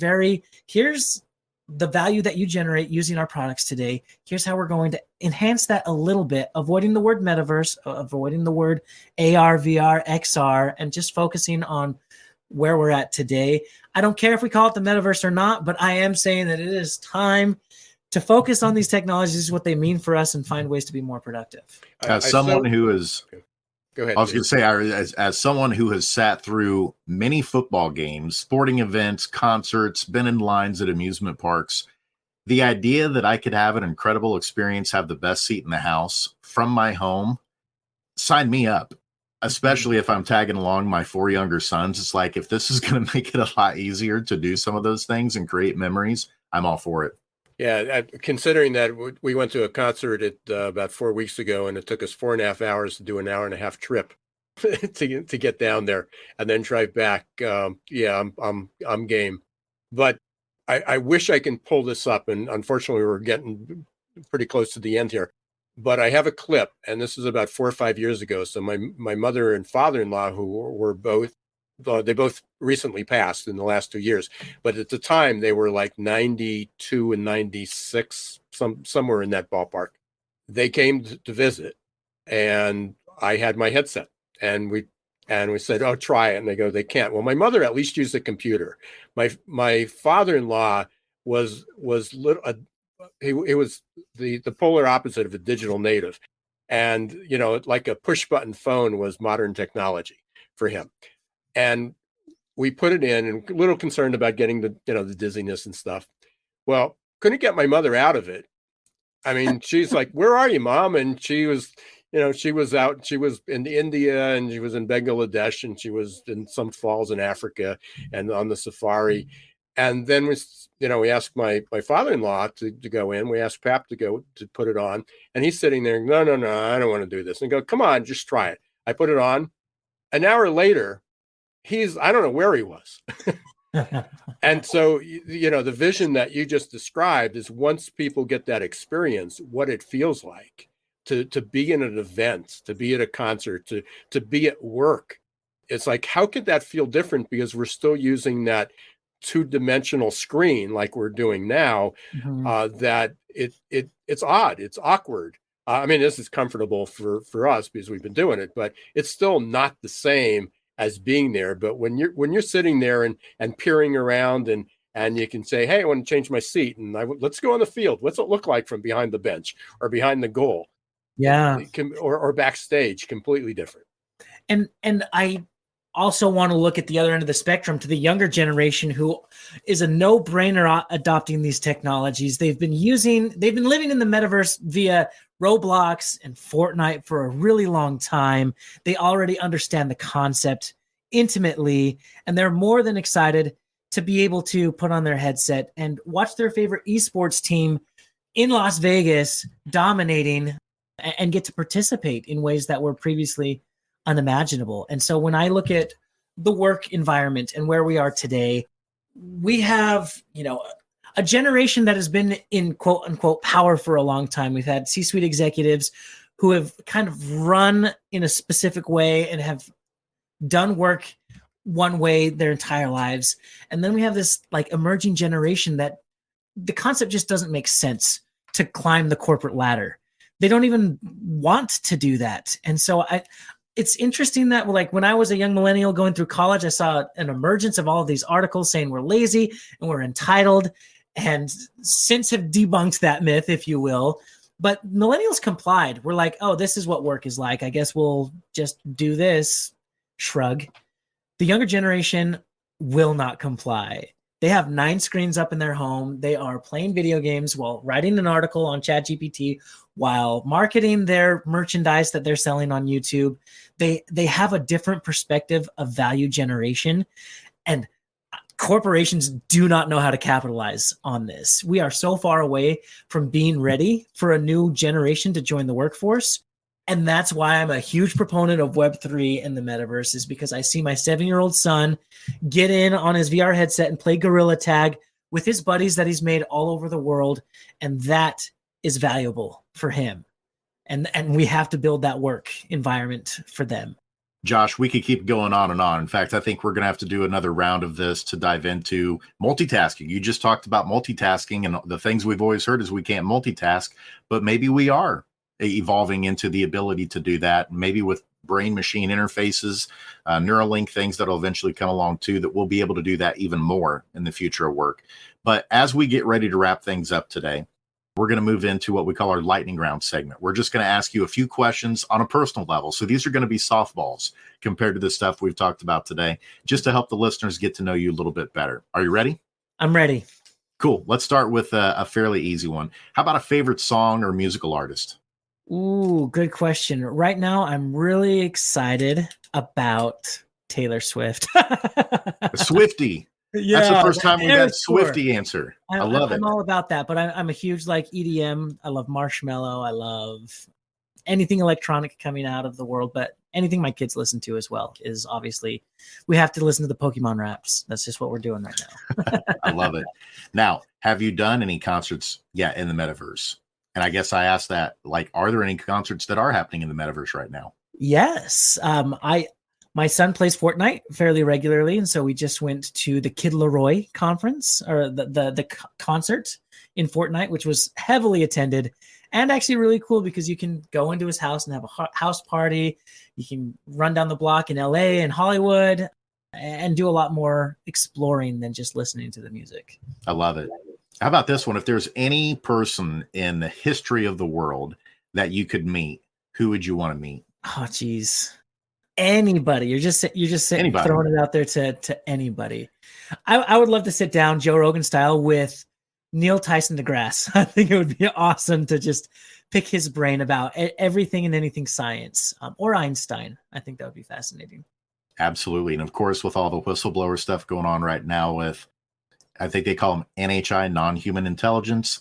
here's the value that you generate using our products today. Here's how we're going to enhance that a little bit, avoiding the word metaverse, avoiding the word AR, VR, XR, and just focusing on where we're at today. I don't care if we call it the metaverse or not, but I am saying that it is time to focus on these technologies, what they mean for us, and find ways to be more productive. As someone who is, go ahead. I was going to say, as someone who has sat through many football games, sporting events, concerts, been in lines at amusement parks, The idea that I could have an incredible experience, have the best seat in the house from my home, sign me up, especially if I'm tagging along my 4 younger sons. It's like, if this is going to make it a lot easier to do some of those things and create memories, I'm all for it. Yeah, considering that we went to a concert about 4 weeks ago, and it took us 4.5 hours to do an hour-and-a-half trip to get down there and then drive back. Yeah, I'm game. But I wish I can pull this up, and unfortunately, we're getting pretty close to the end here. But I have a clip, and this is about 4 or 5 years ago. So my mother and father-in-law, who were both recently passed in the last 2 years, but at the time they were like 92 and 96, somewhere in that ballpark. They came to visit, and I had my headset, and we said, "Oh, try it." And they go, "They can't." Well, my mother at least used a computer. My father-in-law was little. He was the polar opposite of a digital native, and like a push button phone was modern technology for him. And we put it in, and a little concerned about getting the dizziness and stuff. Well, couldn't get my mother out of it. I mean, she's like, "Where are you, Mom?" And she was out, she was in India, and she was in Bangladesh, and she was in some falls in Africa and on the safari. And then we asked my father-in-law to go in. We asked Pap to go to put it on. And he's sitting there, no, I don't want to do this. And I go, "Come on, just try it." I put it on. An hour later, I don't know where he was. And so, the vision that you just described is, once people get that experience, what it feels like to be in an event, to be at a concert, to be at work. It's like, how could that feel different? Because we're still using that two-dimensional screen like we're doing now. That it's odd, it's awkward. I mean, this is comfortable for us because we've been doing it, but it's still not the same as being there. But when you're sitting there and peering around, and you can say, "Hey, I want to change my seat, and let's go on the field. What's it look like from behind the bench or behind the goal?" Yeah, or backstage, completely different. And I also want to look at the other end of the spectrum, to the younger generation, who is a no-brainer adopting these technologies. They've been living in the metaverse via Roblox and Fortnite for a really long time. They already understand the concept intimately, and they're more than excited to be able to put on their headset and watch their favorite esports team in Las Vegas dominating, and get to participate in ways that were previously unimaginable. And so when I look at the work environment and where we are today, we have, a generation that has been in quote unquote power for a long time. We've had C-suite executives who have kind of run in a specific way and have done work one way their entire lives. And then we have this like emerging generation that the concept just doesn't make sense to climb the corporate ladder. They don't even want to do that. And so it's interesting that, like, when I was a young millennial going through college, I saw an emergence of all of these articles saying we're lazy and we're entitled, and since have debunked that myth, if you will. But millennials complied. We're like, "Oh, this is what work is like. I guess we'll just do this." Shrug. The younger generation will not comply. They have 9 screens up in their home. They are playing video games while writing an article on ChatGPT, while marketing their merchandise that they're selling on YouTube. They have a different perspective of value generation, and corporations do not know how to capitalize on this. We are so far away from being ready for a new generation to join the workforce. And that's why I'm a huge proponent of Web3 and the metaverse, is because I see my 7-year-old son get in on his VR headset and play Gorilla Tag with his buddies that he's made all over the world. And that is valuable for him. And we have to build that work environment for them. Josh, we could keep going on and on. In fact, I think we're going to have to do another round of this to dive into multitasking. You just talked about multitasking, and the things we've always heard is we can't multitask, but maybe we are evolving into the ability to do that, maybe with brain machine interfaces, Neuralink things that'll eventually come along too, that we'll be able to do that even more in the future of work. But as we get ready to wrap things up today, we're going to move into what we call our lightning round segment. We're just going to ask you a few questions on a personal level. So these are going to be softballs compared to the stuff we've talked about today, just to help the listeners get to know you a little bit better. Are you ready? I'm ready. Cool. Let's start with a fairly easy one. How about a favorite song or musical artist? Ooh, good question. Right now, I'm really excited about Taylor Swift. A Swiftie. That's the first time we've had Swiftie answer. I love it. I'm all about that, but I'm a huge EDM. I love Marshmello. I love anything electronic coming out of the world, but anything my kids listen to as well is obviously we have to listen to the Pokemon raps. That's just what we're doing right now. I love it. Now, have you done any concerts yet in the metaverse? And I guess I asked that, are there any concerts that are happening in the metaverse right now? Yes. My son plays Fortnite fairly regularly, and so we just went to the Kid Leroy conference or the concert in Fortnite, which was heavily attended and actually really cool because you can go into his house and have a house party. You can run down the block in LA and Hollywood and do a lot more exploring than just listening to the music. I love it. How about this one? If there's any person in the history of the world that you could meet, who would you want to meet? Oh, geez. Anybody. You're just sitting, throwing it out there to anybody. I would love to sit down Joe Rogan style with Neil Tyson deGrasse. I think it would be awesome to just pick his brain about everything and anything science, or Einstein. I think that would be fascinating. Absolutely. And of course, with all the whistleblower stuff going on right now with, I think they call them NHI, non-human intelligence.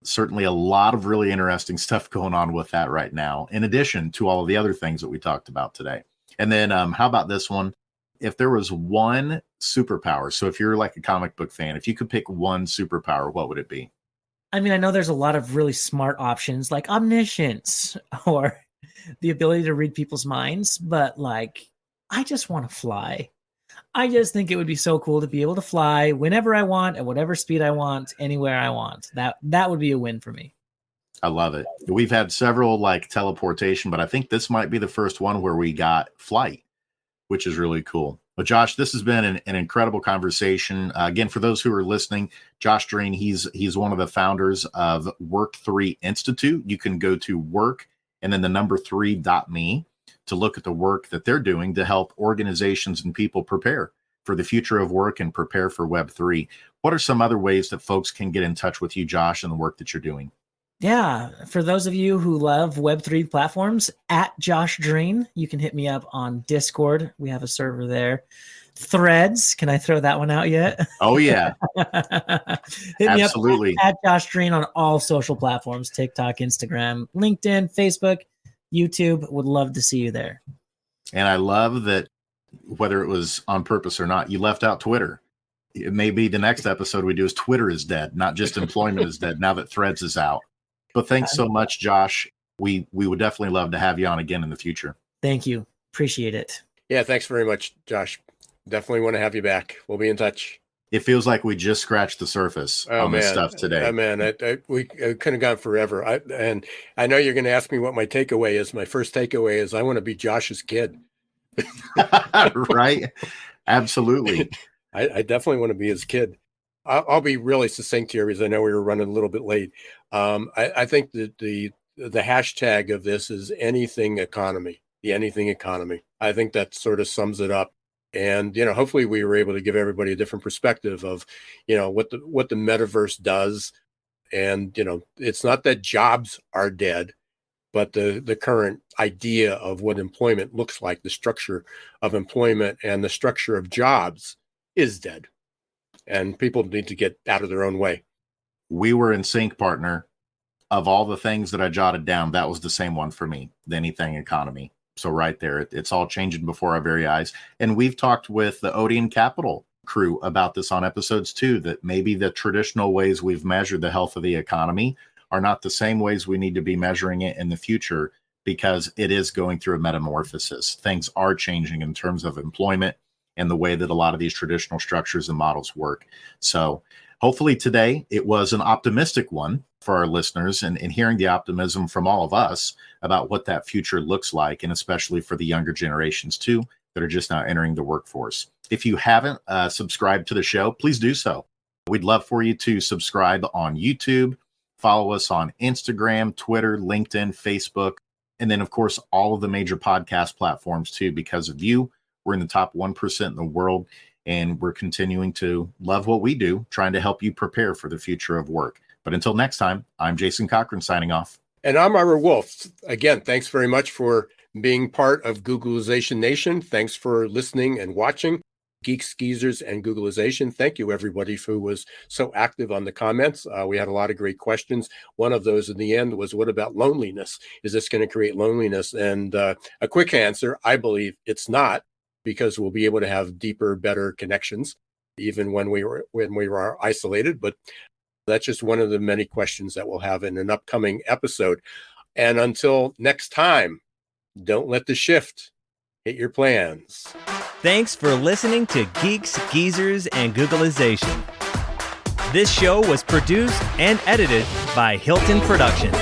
Certainly a lot of really interesting stuff going on with that right now, in addition to all of the other things that we talked about today. And then how about this one? If there was one superpower, so if you're like a comic book fan, if you could pick one superpower, what would it be? I mean, I know there's a lot of really smart options like omniscience or the ability to read people's minds, but I just want to fly. I just think it would be so cool to be able to fly whenever I want, at whatever speed I want, anywhere I want. That would be a win for me. I love it. We've had several teleportation, but I think this might be the first one where we got flight, which is really cool. But Josh, this has been an incredible conversation. Again, for those who are listening, Josh Drean, he's one of the founders of Work3 Institute. You can go to work and then the number 3.me to look at the work that they're doing to help organizations and people prepare for the future of work and prepare for Web3. What are some other ways that folks can get in touch with you, Josh, and the work that you're doing? Yeah, for those of you who love Web3 platforms, at Josh Drean, you can hit me up on Discord. We have a server there. Threads, can I throw that one out yet? Oh, yeah. Hit Absolutely. me up at Josh Drean on all social platforms, TikTok, Instagram, LinkedIn, Facebook, YouTube. Would love to see you there. And I love that whether it was on purpose or not, you left out Twitter. It may be the next episode we do is Twitter is dead, not just employment is dead now that Threads is out. But thanks so much, Josh. We would definitely love to have you on again in the future. Thank you. Appreciate it. Yeah, thanks very much, Josh. Definitely want to have you back. We'll be in touch. It feels like we just scratched the surface on this stuff today. Oh, man, we could have gone forever. And I know you're going to ask me what my takeaway is. My first takeaway is I want to be Josh's kid. Right? Absolutely. I definitely want to be his kid. I'll be really succinct here because I know we were running a little bit late. I think that the hashtag of this is anything economy, the anything economy. I think that sort of sums it up. And, hopefully we were able to give everybody a different perspective of, what the metaverse does. And, it's not that jobs are dead, but the current idea of what employment looks like, the structure of employment and the structure of jobs is dead. And people need to get out of their own way. We were in sync, partner. Of all the things that I jotted down, that was the same one for me, the anything economy. So right there, it's all changing before our very eyes. And we've talked with the Odeon Capital crew about this on episodes too, that maybe the traditional ways we've measured the health of the economy are not the same ways we need to be measuring it in the future, because it is going through a metamorphosis. Things are changing in terms of employment and the way that a lot of these traditional structures and models work. So hopefully today it was an optimistic one for our listeners, and hearing the optimism from all of us about what that future looks like, and especially for the younger generations too, that are just now entering the workforce. If you haven't subscribed to the show, please do so. We'd love for you to subscribe on YouTube, follow us on Instagram, Twitter, LinkedIn, Facebook, and then of course, all of the major podcast platforms too. Because of you, we're in the top 1% in the world. And we're continuing to love what we do, trying to help you prepare for the future of work. But until next time, I'm Jason Cochran signing off. And I'm Ira Wolf. Again, thanks very much for being part of Googlization Nation. Thanks for listening and watching. Geeks, Geezers, and Googlization. Thank you, everybody, who was so active on the comments. We had a lot of great questions. One of those in the end was, what about loneliness? Is this going to create loneliness? And a quick answer, I believe it's not, because we'll be able to have deeper, better connections, even when we were isolated. But that's just one of the many questions that we'll have in an upcoming episode. And until next time, don't let the shift hit your plans. Thanks for listening to Geeks, Geezers, and Googlization. This show was produced and edited by Hilton Productions.